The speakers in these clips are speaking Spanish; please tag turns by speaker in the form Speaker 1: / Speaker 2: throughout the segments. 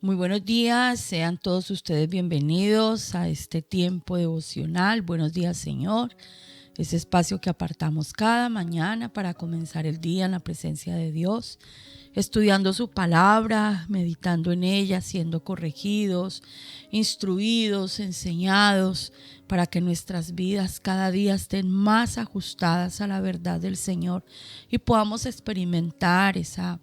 Speaker 1: Muy buenos días, sean todos ustedes bienvenidos a este tiempo devocional. Buenos días, Señor. Ese espacio que apartamos cada mañana para comenzar el día en la presencia de Dios, estudiando su palabra, meditando en ella, siendo corregidos, instruidos, enseñados, para que nuestras vidas cada día estén más ajustadas a la verdad del Señor y podamos experimentar esa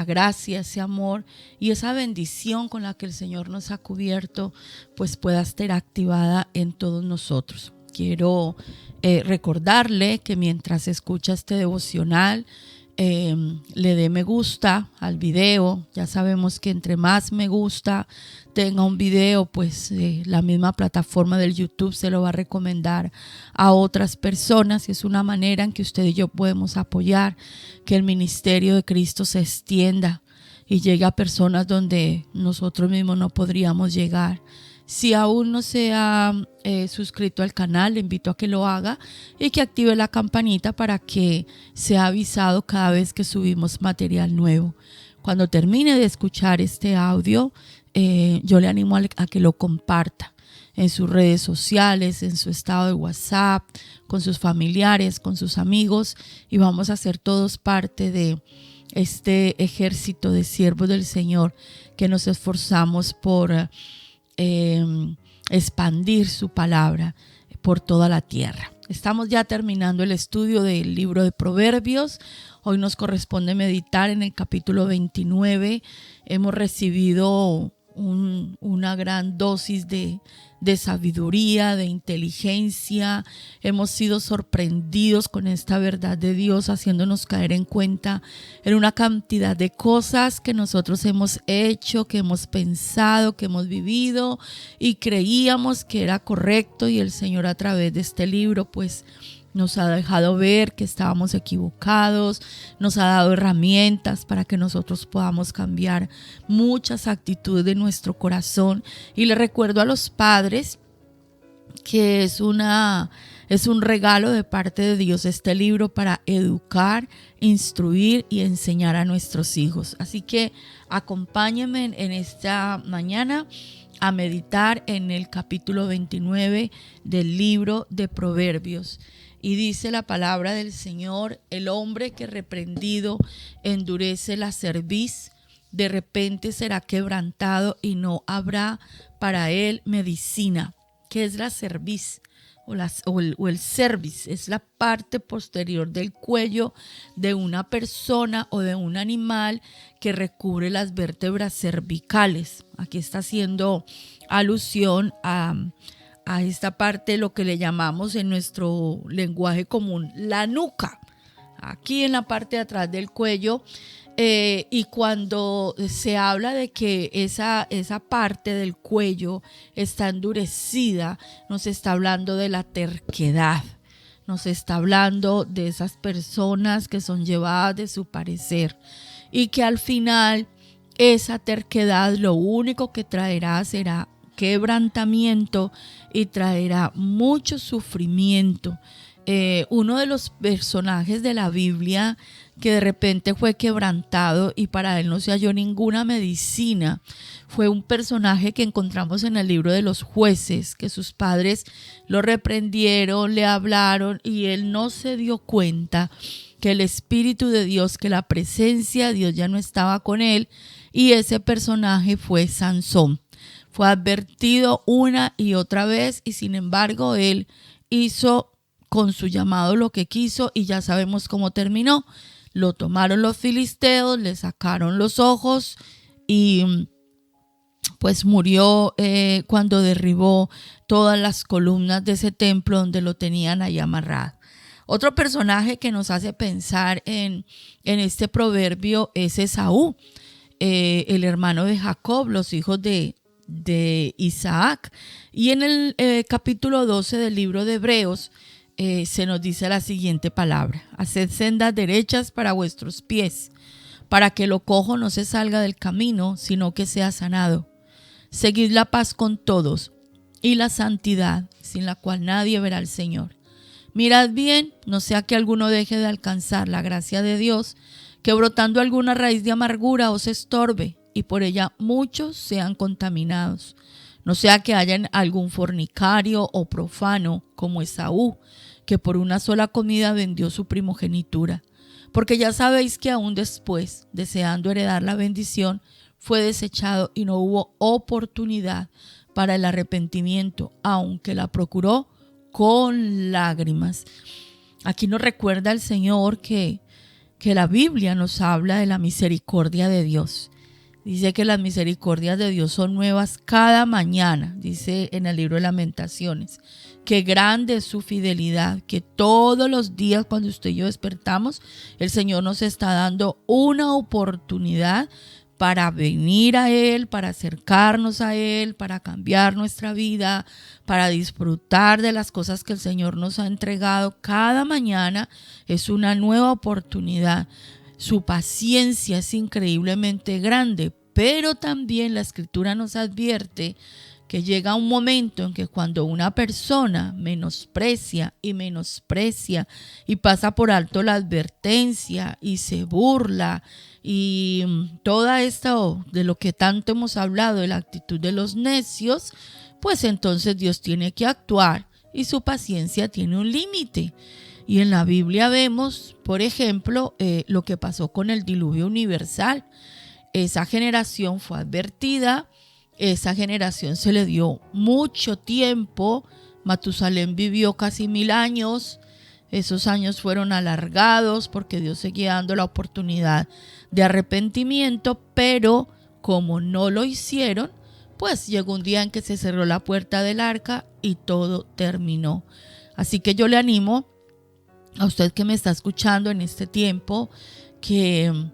Speaker 1: gracia, ese amor y esa bendición con la que el Señor nos ha cubierto, pues pueda estar activada en todos nosotros. Quiero recordarle que mientras escucha este devocional, le dé me gusta al video. Ya sabemos que entre más me gusta tenga un video, pues la misma plataforma del YouTube se lo va a recomendar a otras personas, y es una manera en que usted y yo podemos apoyar que el ministerio de Cristo se extienda y llegue a personas donde nosotros mismos no podríamos llegar. Si aún no se ha suscrito al canal, le invito a que lo haga y que active la campanita para que sea avisado cada vez que subimos material nuevo. Cuando termine de escuchar este audio, yo le animo a que lo comparta en sus redes sociales, en su estado de WhatsApp, con sus familiares, con sus amigos, y vamos a ser todos parte de este ejército de siervos del Señor que nos esforzamos por expandir su palabra por toda la tierra. Estamos ya terminando el estudio del libro de Proverbios. Hoy nos corresponde meditar en el capítulo 29. Hemos recibido una gran dosis de sabiduría, de inteligencia. Hemos sido sorprendidos con esta verdad de Dios, haciéndonos caer en cuenta en una cantidad de cosas que nosotros hemos hecho, que hemos pensado, que hemos vivido y creíamos que era correcto, y el Señor a través de este libro pues nos ha dejado ver que estábamos equivocados, nos ha dado herramientas para que nosotros podamos cambiar muchas actitudes de nuestro corazón. Y le recuerdo a los padres que es un regalo de parte de Dios este libro para educar, instruir y enseñar a nuestros hijos. Así que acompáñenme en esta mañana a meditar en el capítulo 29 del libro de Proverbios. Y dice la palabra del Señor: el hombre que reprendido endurece la cerviz, de repente será quebrantado y no habrá para él medicina. ¿Qué es la cerviz? O el cervix es la parte posterior del cuello de una persona o de un animal que recubre las vértebras cervicales. Aquí está haciendo alusión a esta parte, lo que le llamamos en nuestro lenguaje común la nuca, aquí en la parte de atrás del cuello. Y cuando se habla de que esa parte del cuello está endurecida, nos está hablando de la terquedad, nos está hablando de esas personas que son llevadas de su parecer y que al final esa terquedad lo único que traerá será quebrantamiento y traerá mucho sufrimiento. Uno de los personajes de la Biblia que de repente fue quebrantado y para él no se halló ninguna medicina fue un personaje que encontramos en el libro de los Jueces, que sus padres lo reprendieron, le hablaron y él no se dio cuenta que el Espíritu de Dios, que la presencia de Dios ya no estaba con él, y ese personaje fue Sansón. Fue advertido una y otra vez y sin embargo él hizo con su llamado lo que quiso, y ya sabemos cómo terminó. Lo tomaron los filisteos, le sacaron los ojos y pues murió cuando derribó todas las columnas de ese templo donde lo tenían ahí amarrado. Otro personaje que nos hace pensar en este proverbio es Esaú, el hermano de Jacob, los hijos de Isaac. Y en el capítulo 12 del libro de Hebreos se nos dice la siguiente palabra: haced sendas derechas para vuestros pies, para que lo cojo no se salga del camino, sino que sea sanado. Seguid la paz con todos y la santidad, sin la cual nadie verá al Señor. Mirad bien, no sea que alguno deje de alcanzar la gracia de Dios, que brotando alguna raíz de amargura os estorbe, y por ella muchos sean contaminados. No sea que haya algún fornicario o profano como Esaú, que por una sola comida vendió su primogenitura. Porque ya sabéis que aún después, deseando heredar la bendición, fue desechado y no hubo oportunidad para el arrepentimiento, aunque la procuró con lágrimas. Aquí nos recuerda el Señor que la Biblia nos habla de la misericordia de Dios. Dice que las misericordias de Dios son nuevas cada mañana, dice en el libro de Lamentaciones. Qué grande es su fidelidad, que todos los días cuando usted y yo despertamos, el Señor nos está dando una oportunidad para venir a Él, para acercarnos a Él, para cambiar nuestra vida, para disfrutar de las cosas que el Señor nos ha entregado. Cada mañana es una nueva oportunidad. Su paciencia es increíblemente grande, pero también la Escritura nos advierte que llega un momento en que cuando una persona menosprecia y pasa por alto la advertencia y se burla y toda esto de lo que tanto hemos hablado, de la actitud de los necios, pues entonces Dios tiene que actuar y su paciencia tiene un límite. Y en la Biblia vemos, por ejemplo, lo que pasó con el diluvio universal. Esa generación fue advertida, esa generación se le dio mucho tiempo. Matusalén vivió casi 1000 años. Esos años fueron alargados porque Dios seguía dando la oportunidad de arrepentimiento, pero como no lo hicieron, pues llegó un día en que se cerró la puerta del arca y todo terminó. Así que yo le animo a usted que me está escuchando en este tiempo, que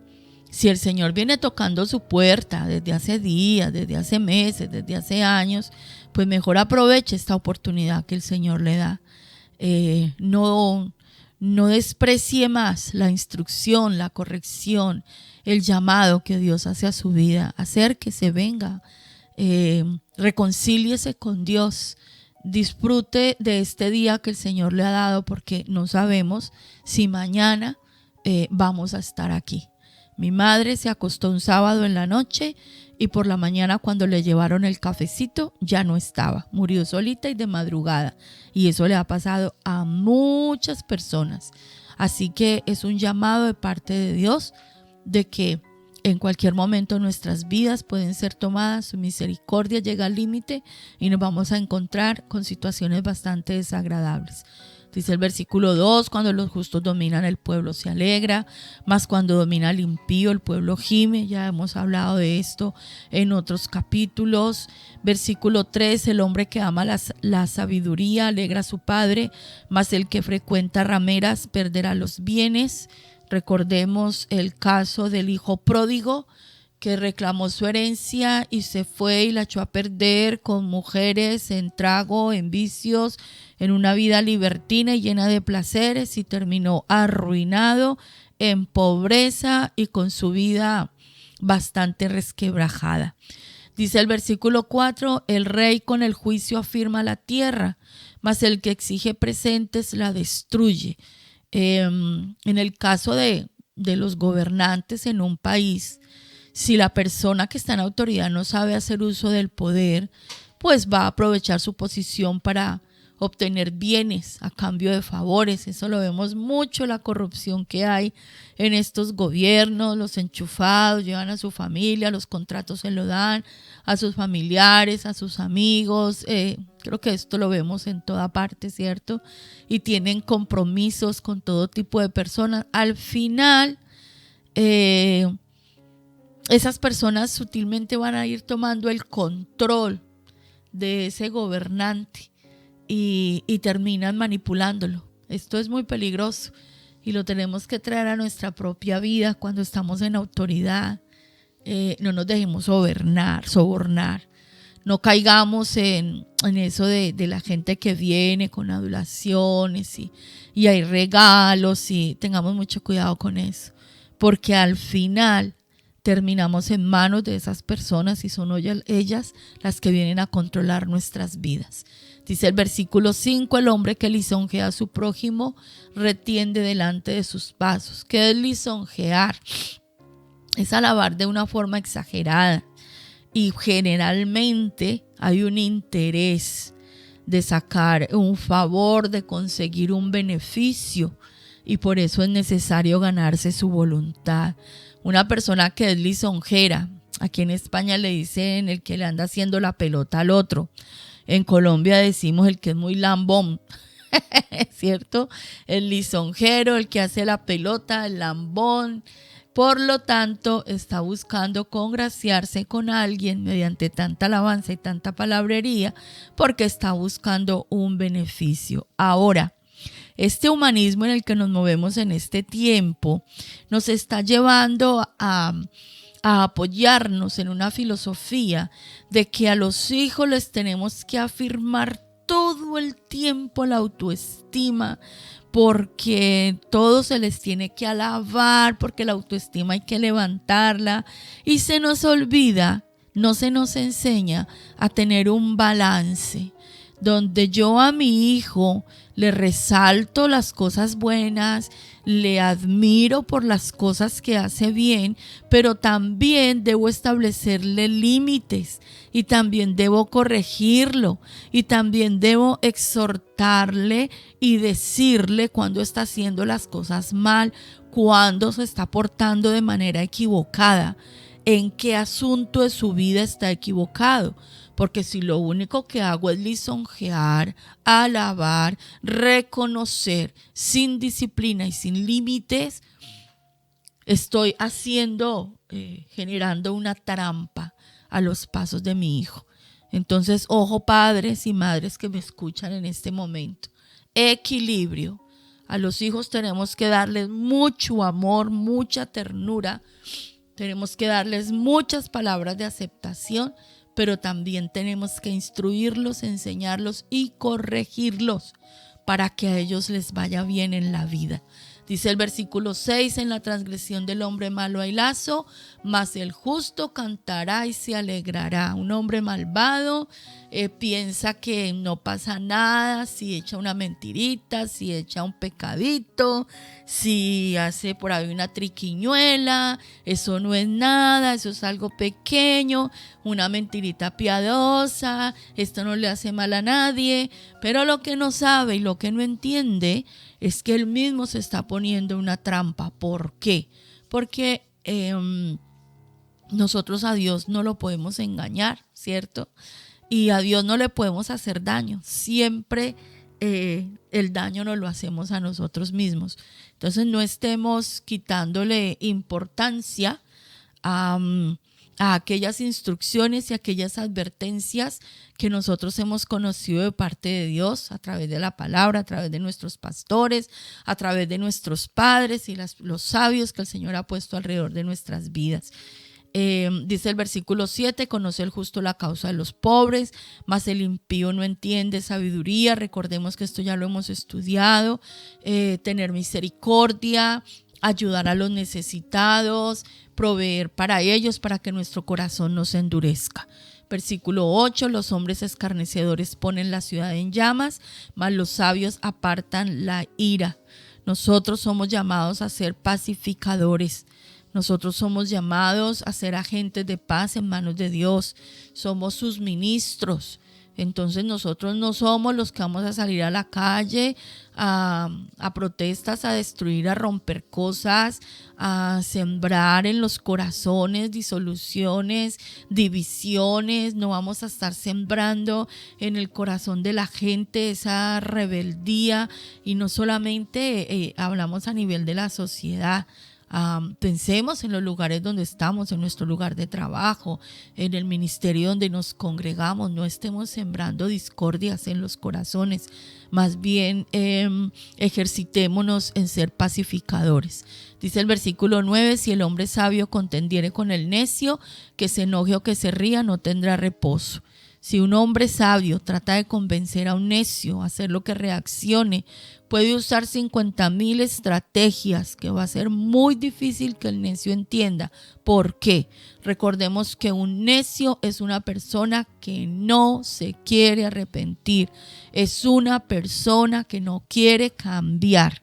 Speaker 1: si el Señor viene tocando su puerta desde hace días, desde hace meses, desde hace años, pues mejor aproveche esta oportunidad que el Señor le da. No desprecie más la instrucción, la corrección, el llamado que Dios hace a su vida. Acérquese, venga, reconcíliese con Dios. Disfrute de este día que el Señor le ha dado, porque no sabemos si mañana vamos a estar aquí. Mi madre se acostó un sábado en la noche y por la mañana, cuando le llevaron el cafecito, ya no estaba. Murió solita y de madrugada. Y eso le ha pasado a muchas personas. Así que es un llamado de parte de Dios de que en cualquier momento nuestras vidas pueden ser tomadas. Su misericordia llega al límite y nos vamos a encontrar con situaciones bastante desagradables. Dice el versículo 2, cuando los justos dominan, el pueblo se alegra, mas cuando domina el impío, el pueblo gime. Ya hemos hablado de esto en otros capítulos. Versículo 3, el hombre que ama la sabiduría alegra a su padre, mas el que frecuenta rameras perderá los bienes. Recordemos el caso del hijo pródigo, que reclamó su herencia y se fue y la echó a perder con mujeres, en trago, en vicios, en una vida libertina y llena de placeres, y terminó arruinado, en pobreza y con su vida bastante resquebrajada. Dice el versículo 4, el rey con el juicio afirma la tierra, mas el que exige presentes la destruye. En el caso de los gobernantes en un país, si la persona que está en autoridad no sabe hacer uso del poder, pues va a aprovechar su posición para obtener bienes a cambio de favores. Eso lo vemos mucho, la corrupción que hay en estos gobiernos. Los enchufados llevan a su familia, los contratos se lo dan a sus familiares, a sus amigos. Creo que esto lo vemos en toda parte, ¿cierto? Y tienen compromisos con todo tipo de personas. Al final, esas personas sutilmente van a ir tomando el control de ese gobernante y terminan manipulándolo. Esto es muy peligroso y lo tenemos que traer a nuestra propia vida cuando estamos en autoridad. No nos dejemos sobornar. No caigamos en eso de la gente que viene con adulaciones y hay regalos, y tengamos mucho cuidado con eso, porque al final terminamos en manos de esas personas y son ellas las que vienen a controlar nuestras vidas. Dice el versículo 5, el hombre que lisonjea a su prójimo retiende delante de sus pasos. ¿Qué es lisonjear? es alabar de una forma exagerada y generalmente hay un interés de sacar un favor, de conseguir un beneficio, y por eso es necesario ganarse su voluntad. Una persona que es lisonjera, aquí en España le dicen el que le anda haciendo la pelota al otro. En Colombia decimos el que es muy lambón, ¿cierto? El lisonjero, el que hace la pelota, el lambón. Por lo tanto, está buscando congraciarse con alguien mediante tanta alabanza y tanta palabrería, porque está buscando un beneficio. Ahora, este humanismo en el que nos movemos en este tiempo nos está llevando a apoyarnos en una filosofía de que a los hijos les tenemos que afirmar todo el tiempo la autoestima, porque todo se les tiene que alabar, porque la autoestima hay que levantarla, y se nos olvida, no se nos enseña a tener un balance donde yo a mi hijo le resalto las cosas buenas, le admiro por las cosas que hace bien, pero también debo establecerle límites y también debo corregirlo y también debo exhortarle y decirle cuando está haciendo las cosas mal, cuando se está portando de manera equivocada, en qué asunto de su vida está equivocado. Porque si lo único que hago es lisonjear, alabar, reconocer, sin disciplina y sin límites, estoy generando una trampa a los pasos de mi hijo. Entonces, ojo, padres y madres que me escuchan en este momento. Equilibrio. A los hijos tenemos que darles mucho amor, mucha ternura. Tenemos que darles muchas palabras de aceptación, pero también tenemos que instruirlos, enseñarlos y corregirlos para que a ellos les vaya bien en la vida. Dice el versículo 6, en la transgresión del hombre malo hay lazo, mas el justo cantará y se alegrará. Un hombre malvado piensa que no pasa nada si echa una mentirita, si echa un pecadito, si hace por ahí una triquiñuela, eso no es nada, eso es algo pequeño, una mentirita piadosa, esto no le hace mal a nadie, pero lo que no sabe y lo que no entiende es que él mismo se está poniendo una trampa. ¿Por qué? Porque nosotros a Dios no lo podemos engañar, ¿cierto? Y a Dios no le podemos hacer daño. Siempre el daño nos lo hacemos a nosotros mismos. Entonces no estemos quitándole importancia a aquellas instrucciones y aquellas advertencias que nosotros hemos conocido de parte de Dios a través de la palabra, a través de nuestros pastores, a través de nuestros padres y los sabios que el Señor ha puesto alrededor de nuestras vidas. Dice el versículo 7, conoce el justo la causa de los pobres, mas el impío no entiende sabiduría. Recordemos que esto ya lo hemos estudiado. Tener misericordia, ayudar a los necesitados, proveer para ellos, para que nuestro corazón no se endurezca. Versículo 8, los hombres escarnecedores ponen la ciudad en llamas, mas los sabios apartan la ira. Nosotros somos llamados a ser pacificadores. Nosotros somos llamados a ser agentes de paz en manos de Dios. Somos sus ministros. Entonces nosotros no somos los que vamos a salir a la calle a protestas, a destruir, a romper cosas, a sembrar en los corazones disoluciones, divisiones. No vamos a estar sembrando en el corazón de la gente esa rebeldía. Y no solamente hablamos a nivel de la sociedad. Pensemos en los lugares donde estamos, en nuestro lugar de trabajo, en el ministerio donde nos congregamos. No estemos sembrando discordias en los corazones, más bien ejercitémonos en ser pacificadores. Dice el versículo 9, si el hombre sabio contendiere con el necio, que se enoje o que se ría, no tendrá reposo. Si un hombre sabio trata de convencer a un necio a hacer lo que reaccione, puede usar 50,000 estrategias que va a ser muy difícil que el necio entienda. ¿Por qué? Recordemos que un necio es una persona que no se quiere arrepentir. Es una persona que no quiere cambiar.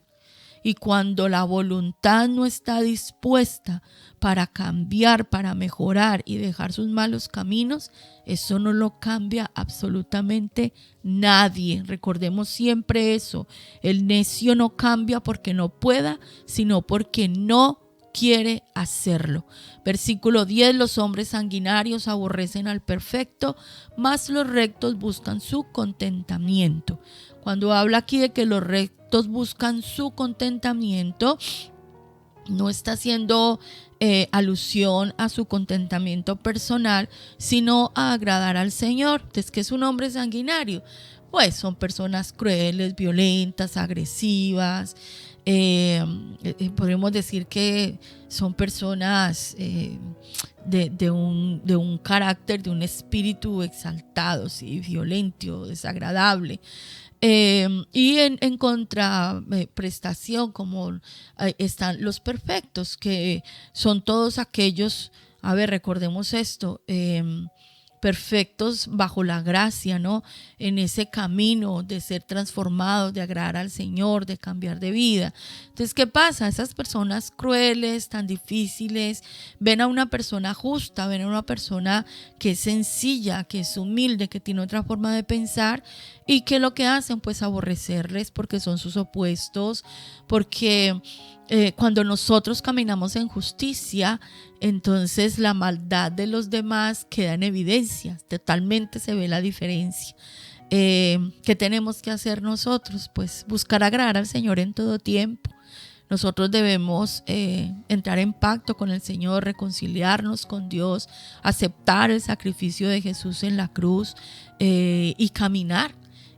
Speaker 1: Y cuando la voluntad no está dispuesta para cambiar, para mejorar y dejar sus malos caminos, eso no lo cambia absolutamente nadie. Recordemos siempre eso. El necio no cambia porque no pueda, sino porque no quiere hacerlo. Versículo 10, los hombres sanguinarios aborrecen al perfecto, mas los rectos buscan su contentamiento. Cuando habla aquí de que los rectos buscan su contentamiento, no está haciendo alusión a su contentamiento personal, sino a agradar al Señor. Entonces, ¿qué es un hombre sanguinario? Pues son personas crueles, violentas, agresivas. Podemos decir que son personas de un carácter, de un espíritu exaltado, ¿sí? Violento, desagradable. Y en contraprestación, como están los perfectos, que son todos aquellos, recordemos esto, perfectos bajo la gracia, ¿no? En ese camino de ser transformados, de agradar al Señor, de cambiar de vida. Entonces, ¿qué pasa? Esas personas crueles, tan difíciles, ven a una persona justa, ven a una persona que es sencilla, que es humilde, que tiene otra forma de pensar, y que lo que hacen, pues aborrecerles porque son sus opuestos, porque cuando nosotros caminamos en justicia, entonces la maldad de los demás queda en evidencia, totalmente se ve la diferencia. ¿Qué tenemos que hacer nosotros? Pues buscar agradar al Señor en todo tiempo. Nosotros debemos entrar en pacto con el Señor, reconciliarnos con Dios, aceptar el sacrificio de Jesús en la cruz y caminar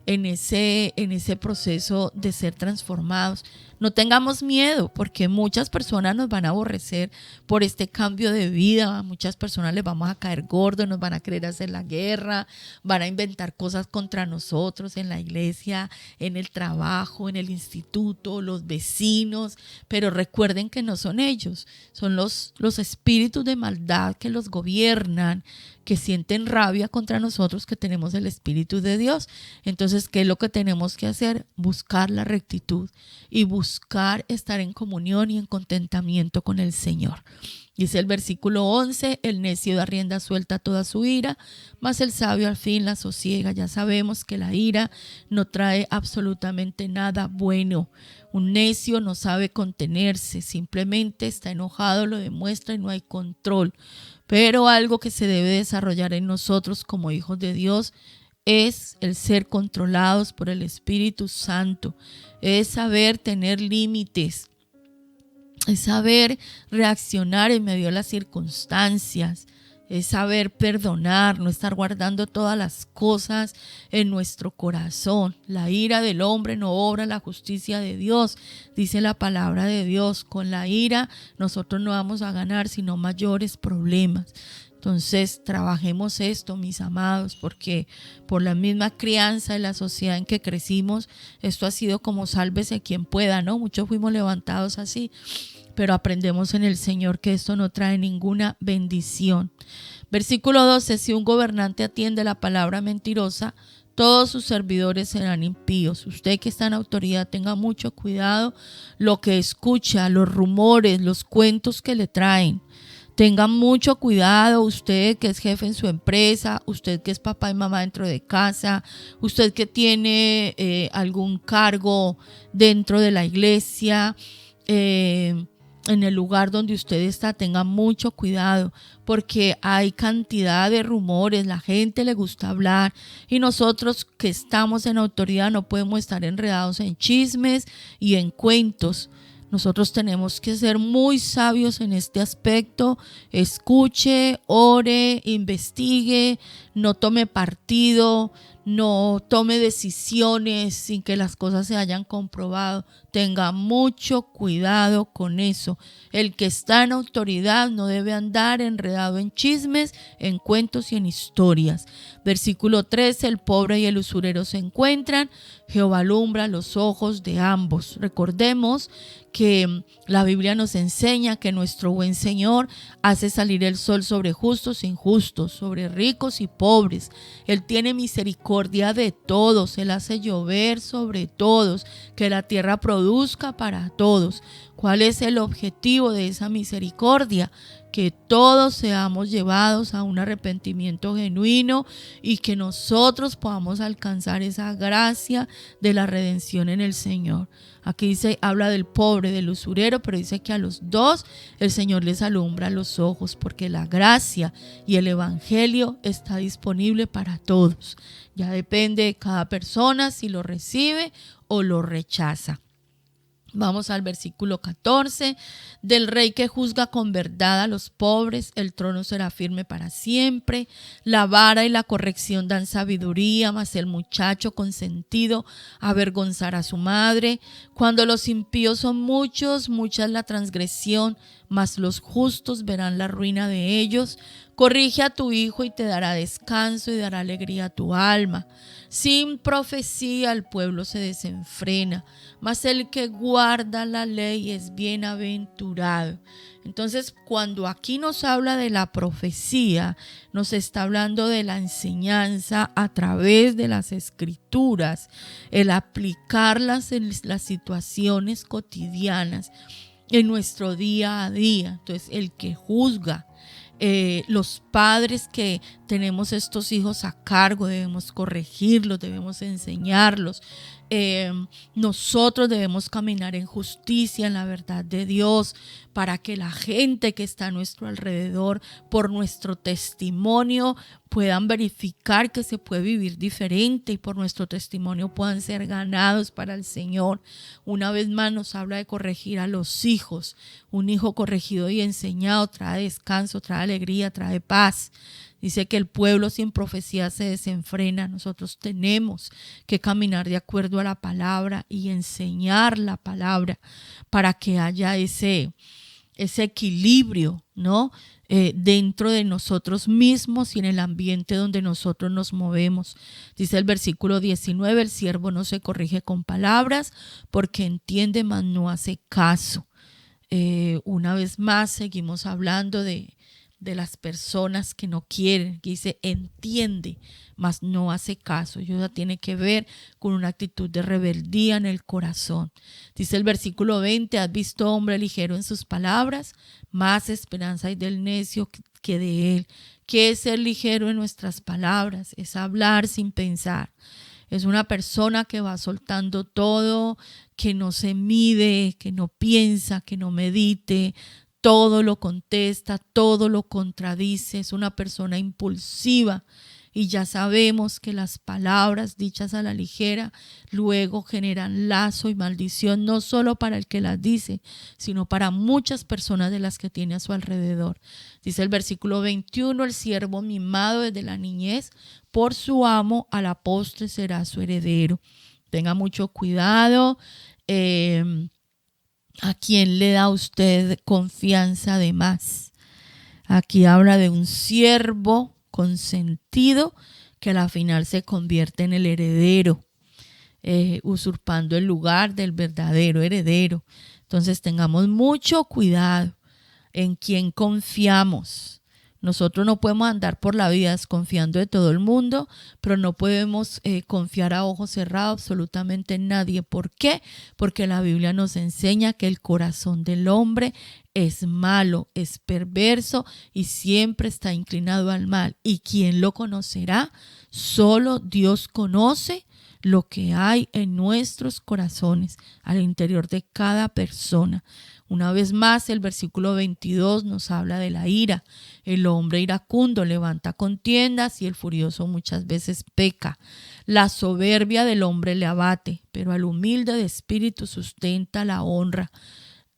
Speaker 1: en ese proceso de ser transformados. No tengamos miedo, porque muchas personas nos van a aborrecer por este cambio de vida. A muchas personas les vamos a caer gordos, nos van a querer hacer la guerra, van a inventar cosas contra nosotros en la iglesia, en el trabajo, en el instituto, los vecinos. Pero recuerden que no son ellos, son los espíritus de maldad que los gobiernan, que sienten rabia contra nosotros, que tenemos el Espíritu de Dios. Entonces, ¿qué es lo que tenemos que hacer? Buscar la rectitud y buscar estar en comunión y en contentamiento con el Señor. Dice el versículo 11, el necio da rienda suelta a toda su ira, mas el sabio al fin la sosiega. Ya sabemos que la ira no trae absolutamente nada bueno. Un necio no sabe contenerse, simplemente está enojado, lo demuestra y no hay control. Pero algo que se debe desarrollar en nosotros como hijos de Dios es el ser controlados por el Espíritu Santo, es saber tener límites, es saber reaccionar en medio de las circunstancias, es saber perdonar, no estar guardando todas las cosas en nuestro corazón. La ira del hombre no obra la justicia de Dios, dice la palabra de Dios. Con la ira nosotros no vamos a ganar sino mayores problemas. Entonces trabajemos esto, mis amados, porque por la misma crianza de la sociedad en que crecimos, esto ha sido como sálvese quien pueda, ¿no? Muchos fuimos levantados así, pero aprendemos en el Señor que esto no trae ninguna bendición. Versículo 12, si un gobernante atiende la palabra mentirosa, todos sus servidores serán impíos. Usted que está en autoridad, tenga mucho cuidado lo que escucha, los rumores, los cuentos que le traen. Tenga mucho cuidado, usted que es jefe en su empresa, usted que es papá y mamá dentro de casa, usted que tiene algún cargo dentro de la iglesia, en el lugar donde usted está, tenga mucho cuidado, porque hay cantidad de rumores, la gente le gusta hablar y nosotros que estamos en autoridad no podemos estar enredados en chismes y en cuentos. Nosotros tenemos que ser muy sabios en este aspecto. Escuche, ore, investigue, no tome partido, no tome decisiones sin que las cosas se hayan comprobado. Tenga mucho cuidado con eso. El que está en autoridad no debe andar enredado en chismes, en cuentos y en historias. Versículo 13, el pobre y el usurero se encuentran. Jehová alumbra los ojos de ambos. Recordemos que la Biblia nos enseña que nuestro buen Señor hace salir el sol sobre justos e injustos, sobre ricos y pobres. Él tiene misericordia misericordia de todos. Él hace llover sobre todos, que la tierra produzca para todos. ¿Cuál es el objetivo de esa misericordia? Que todos seamos llevados a un arrepentimiento genuino y que nosotros podamos alcanzar esa gracia de la redención en el Señor. Aquí habla del pobre, del usurero, pero dice que a los dos el Señor les alumbra los ojos, porque la gracia y el evangelio está disponible para todos. Ya depende de cada persona si lo recibe o lo rechaza. Vamos al versículo 14. Del rey que juzga con verdad a los pobres, el trono será firme para siempre. La vara y la corrección dan sabiduría, mas el muchacho consentido avergonzará a su madre. Cuando los impíos son muchos, mucha es la transgresión, mas los justos verán la ruina de ellos. Corrige a tu hijo y te dará descanso y dará alegría a tu alma. Sin profecía el pueblo se desenfrena, mas el que guarda la ley es bienaventurado. Entonces, cuando aquí nos habla de la profecía, nos está hablando de la enseñanza a través de las escrituras, el aplicarlas en las situaciones cotidianas, en nuestro día a día. Entonces, el que juzga, los padres que tenemos estos hijos a cargo, debemos corregirlos, debemos enseñarlos. Nosotros debemos caminar en justicia, en la verdad de Dios, para que la gente que está a nuestro alrededor, por nuestro testimonio, puedan verificar que se puede vivir diferente y por nuestro testimonio puedan ser ganados para el Señor. Una vez más nos habla de corregir a los hijos. Un hijo corregido y enseñado trae descanso, trae alegría, trae paz. Dice que el pueblo sin profecía se desenfrena. Nosotros tenemos que caminar de acuerdo a la palabra y enseñar la palabra para que haya ese equilibrio, ¿no? Dentro de nosotros mismos y en el ambiente donde nosotros nos movemos. Dice el versículo 19, el siervo no se corrige con palabras porque entiende, mas no hace caso. Una vez más seguimos hablando de las personas que no quieren, que dice entiende, mas no hace caso. Eso ya tiene que ver con una actitud de rebeldía en el corazón. Dice el versículo 20, ¿has visto hombre ligero en sus palabras? Más esperanza hay del necio que de él. ¿Qué es ser ligero en nuestras palabras? Es hablar sin pensar. Es una persona que va soltando todo, que no se mide, que no piensa, que no medite, todo lo contesta, todo lo contradice. Es una persona impulsiva y ya sabemos que las palabras dichas a la ligera luego generan lazo y maldición, no solo para el que las dice, sino para muchas personas de las que tiene a su alrededor. Dice el versículo 21, el siervo mimado desde la niñez, por su amo a la postre será su heredero. Tenga mucho cuidado. ¿A quién le da usted confianza de más? Aquí habla de un siervo consentido que a la final se convierte en el heredero, usurpando el lugar del verdadero heredero. Entonces tengamos mucho cuidado en quién confiamos. Nosotros no podemos andar por la vida desconfiando de todo el mundo, pero no podemos confiar a ojos cerrados absolutamente en nadie. ¿Por qué? Porque la Biblia nos enseña que el corazón del hombre es malo, es perverso y siempre está inclinado al mal. ¿Y quién lo conocerá? Solo Dios conoce lo que hay en nuestros corazones, al interior de cada persona. Una vez más, el versículo 22 nos habla de la ira. El hombre iracundo levanta contiendas y el furioso muchas veces peca. La soberbia del hombre le abate, pero al humilde de espíritu sustenta la honra.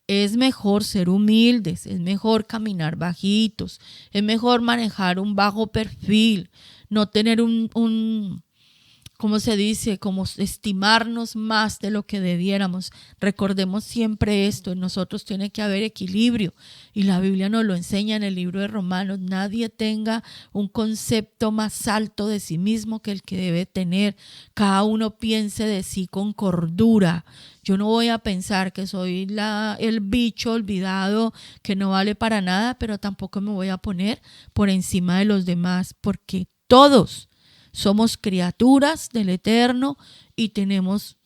Speaker 1: Es mejor ser humildes, es mejor caminar bajitos, es mejor manejar un bajo perfil, no tener ¿cómo se dice? Como estimarnos más de lo que debiéramos. Recordemos siempre esto, en nosotros tiene que haber equilibrio y la Biblia nos lo enseña en el libro de Romanos. Nadie tenga un concepto más alto de sí mismo que el que debe tener. Cada uno piense de sí con cordura. Yo no voy a pensar que soy el bicho olvidado que no vale para nada, pero tampoco me voy a poner por encima de los demás, porque todos Somos criaturas del Eterno y tenemos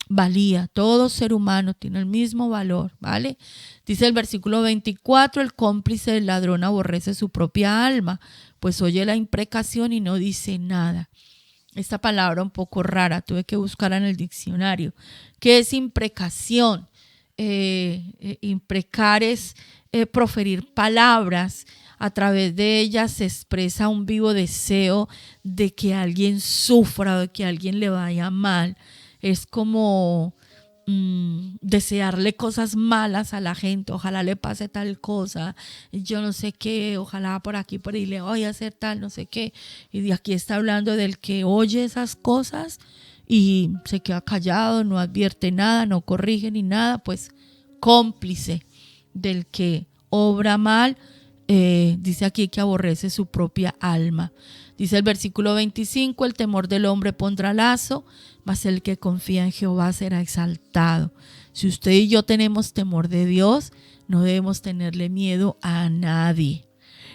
Speaker 1: valía. Todo ser humano tiene el mismo valor, ¿vale? Dice el versículo 24, el cómplice del ladrón aborrece su propia alma, pues oye la imprecación y no dice nada. Esta palabra un poco rara, tuve que buscarla en el diccionario. ¿Qué es imprecación? Imprecar es proferir palabras. A través de ellas se expresa un vivo deseo de que alguien sufra o de que a alguien le vaya mal. Es como desearle cosas malas a la gente, ojalá le pase tal cosa, yo no sé qué, ojalá por aquí, por ahí le voy a hacer tal, no sé qué. Y de aquí está hablando del que oye esas cosas y se queda callado, no advierte nada, no corrige ni nada, pues cómplice del que obra mal. Dice aquí que aborrece su propia alma. Dice el versículo 25, el temor del hombre pondrá lazo, mas el que confía en Jehová será exaltado. Si usted y yo tenemos temor de Dios, no debemos tenerle miedo a nadie.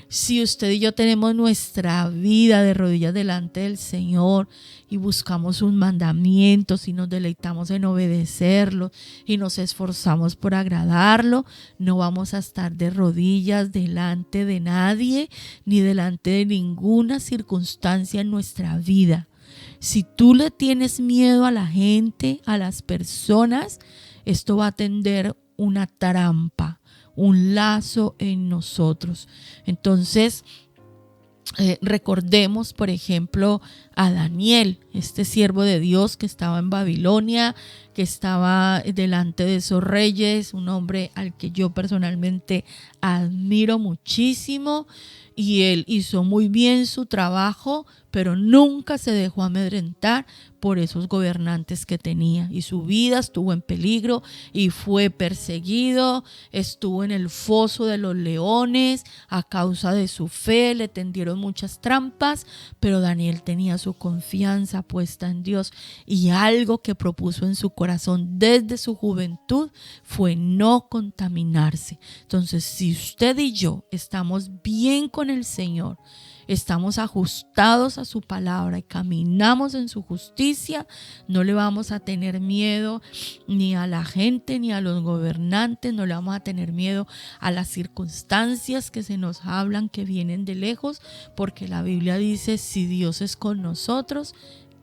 Speaker 1: Si usted y yo tenemos nuestra vida de rodillas delante del Señor y buscamos sus mandamientos y nos deleitamos en obedecerlo y nos esforzamos por agradarlo, no vamos a estar de rodillas delante de nadie ni delante de ninguna circunstancia en nuestra vida. Si tú le tienes miedo a la gente, a las personas, esto va a tender una trampa, un lazo en nosotros. Entonces, recordemos, por ejemplo, a Daniel, este siervo de Dios que estaba en Babilonia, que estaba delante de esos reyes, un hombre al que yo personalmente admiro muchísimo, y él hizo muy bien su trabajo, pero nunca se dejó amedrentar por esos gobernantes que tenía, y su vida estuvo en peligro y fue perseguido, estuvo en el foso de los leones a causa de su fe, le tendieron muchas trampas, pero Daniel tenía su confianza puesta en Dios, y algo que propuso en su corazón desde su juventud fue no contaminarse. Entonces, si usted y yo estamos bien con el Señor, estamos ajustados a su palabra y caminamos en su justicia, no le vamos a tener miedo ni a la gente ni a los gobernantes, no le vamos a tener miedo a las circunstancias que se nos hablan que vienen de lejos, porque la Biblia dice: si Dios es con nosotros,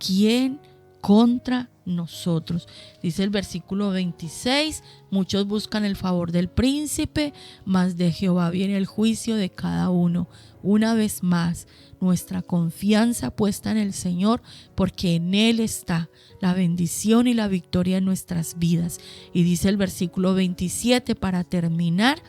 Speaker 1: ¿quién contra nosotros? Dice el versículo 26, muchos buscan el favor del príncipe, mas de Jehová viene el juicio de cada uno. Una vez más, nuestra confianza puesta en el Señor, porque en Él está la bendición y la victoria en nuestras vidas. Y dice el versículo 27, para terminar: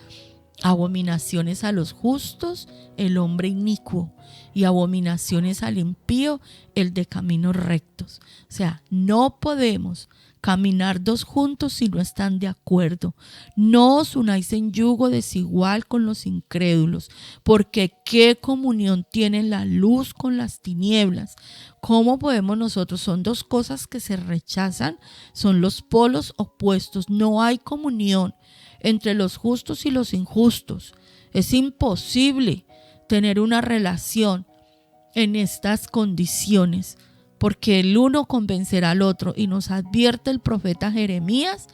Speaker 1: abominaciones a los justos el hombre inicuo, y abominaciones al impío el de caminos rectos. O sea, no podemos caminar dos juntos si no están de acuerdo. No os unáis en yugo desigual con los incrédulos, porque ¿qué comunión tiene la luz con las tinieblas? ¿Cómo podemos nosotros? Son dos cosas que se rechazan, son los polos opuestos. No hay comunión entre los justos y los injustos. Es imposible tener una relación en estas condiciones, porque el uno convencerá al otro, y nos advierte el profeta Jeremías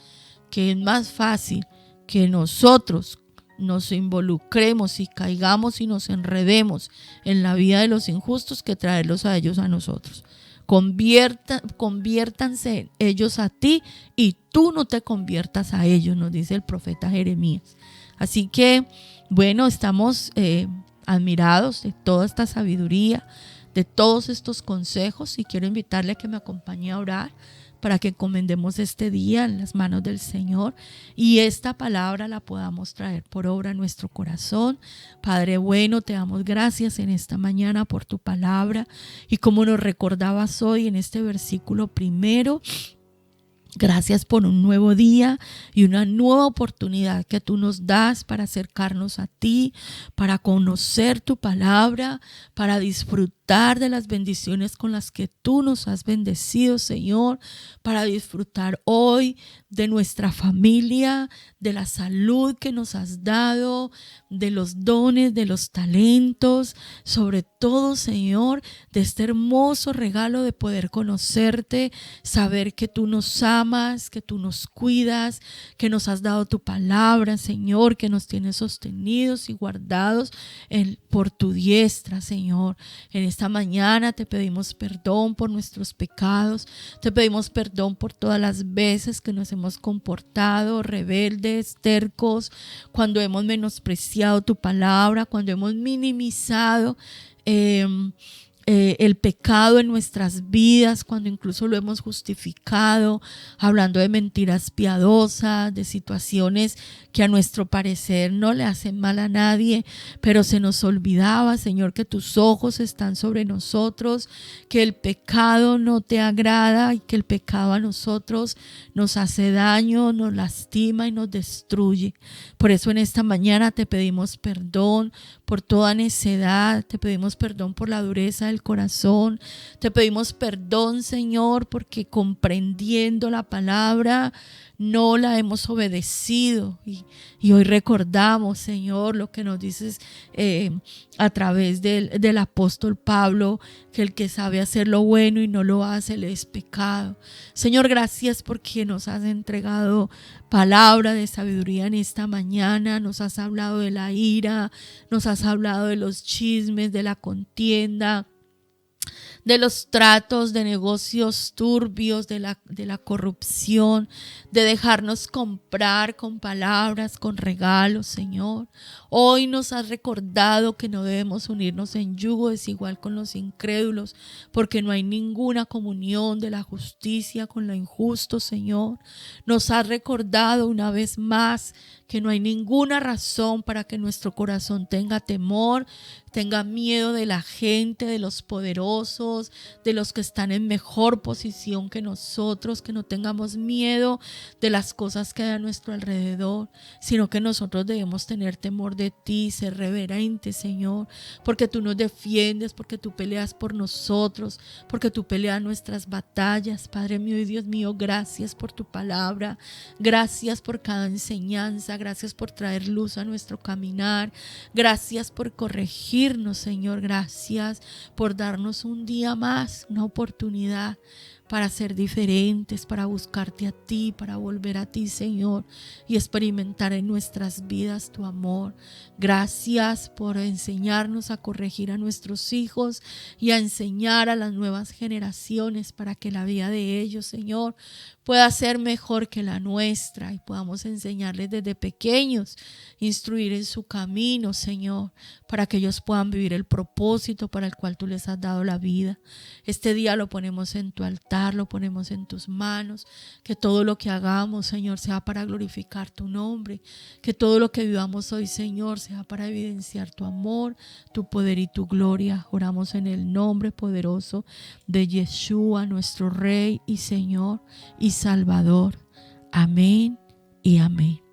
Speaker 1: que es más fácil que nosotros nos involucremos y caigamos y nos enredemos en la vida de los injustos que traerlos a ellos a nosotros. Conviértanse ellos a ti y tú no te conviertas a ellos, nos dice el profeta Jeremías. Así que, bueno, estamos admirados de toda esta sabiduría, de todos estos consejos, y quiero invitarle a que me acompañe a orar para que encomendemos este día en las manos del Señor y esta palabra la podamos traer por obra a nuestro corazón. Padre bueno, te damos gracias en esta mañana por tu palabra, y como nos recordabas hoy en este versículo primero, gracias por un nuevo día y una nueva oportunidad que tú nos das para acercarnos a ti, para conocer tu palabra, para disfrutar disfrutar de las bendiciones con las que tú nos has bendecido, Señor, para disfrutar hoy de nuestra familia, de la salud que nos has dado, de los dones, de los talentos, sobre todo, Señor, de este hermoso regalo de poder conocerte, saber que tú nos amas, que tú nos cuidas, que nos has dado tu palabra, Señor, que nos tienes sostenidos y guardados por tu diestra, Señor. En esta mañana te pedimos perdón por nuestros pecados, te pedimos perdón por todas las veces que nos hemos comportado rebeldes, tercos, cuando hemos menospreciado tu palabra, cuando hemos minimizado el pecado en nuestras vidas, cuando incluso lo hemos justificado, hablando de mentiras piadosas, de situaciones que a nuestro parecer no le hacen mal a nadie, pero se nos olvidaba, Señor, que tus ojos están sobre nosotros, que el pecado no te agrada y que el pecado a nosotros nos hace daño, nos lastima y nos destruye. Por eso en esta mañana te pedimos perdón por toda necedad, te pedimos perdón por la dureza del corazón, te pedimos perdón, Señor, porque comprendiendo la palabra no la hemos obedecido y hoy recordamos, Señor, lo que nos dices a través del apóstol Pablo, que el que sabe hacer lo bueno y no lo hace le es pecado. Señor, gracias porque nos has entregado palabra de sabiduría en esta mañana, nos has hablado de la ira, nos has hablado de los chismes, de la contienda, de los tratos de negocios turbios, de la corrupción, de dejarnos comprar con palabras, con regalos, Señor. Hoy nos has recordado que no debemos unirnos en yugo desigual con los incrédulos, porque no hay ninguna comunión de la justicia con lo injusto, Señor. Nos has recordado una vez más que no hay ninguna razón para que nuestro corazón tenga temor, tenga miedo de la gente, de los poderosos, de los que están en mejor posición que nosotros, que no tengamos miedo de las cosas que hay a nuestro alrededor, sino que nosotros debemos tener temor de ti, ser reverentes, Señor, porque tú nos defiendes, porque tú peleas por nosotros, porque tú peleas nuestras batallas. Padre mío y Dios mío, gracias por tu palabra, gracias por cada enseñanza, gracias por traer luz a nuestro caminar, gracias por corregirnos, Señor, gracias por darnos un día más, una oportunidad para ser diferentes, para buscarte a ti, para volver a ti, Señor, y experimentar en nuestras vidas tu amor. Gracias por enseñarnos a corregir a nuestros hijos y a enseñar a las nuevas generaciones para que la vida de ellos, Señor, pueda ser mejor que la nuestra y podamos enseñarles desde pequeños, instruir en su camino, Señor, para que ellos puedan vivir el propósito para el cual tú les has dado la vida. Este día lo ponemos en tu altar, lo ponemos en tus manos, que todo lo que hagamos, Señor, sea para glorificar tu nombre, que todo lo que vivamos hoy, Señor, sea para evidenciar tu amor, tu poder y tu gloria. Oramos en el nombre poderoso de Yeshua, nuestro Rey y Señor y Salvador. Amén y amén.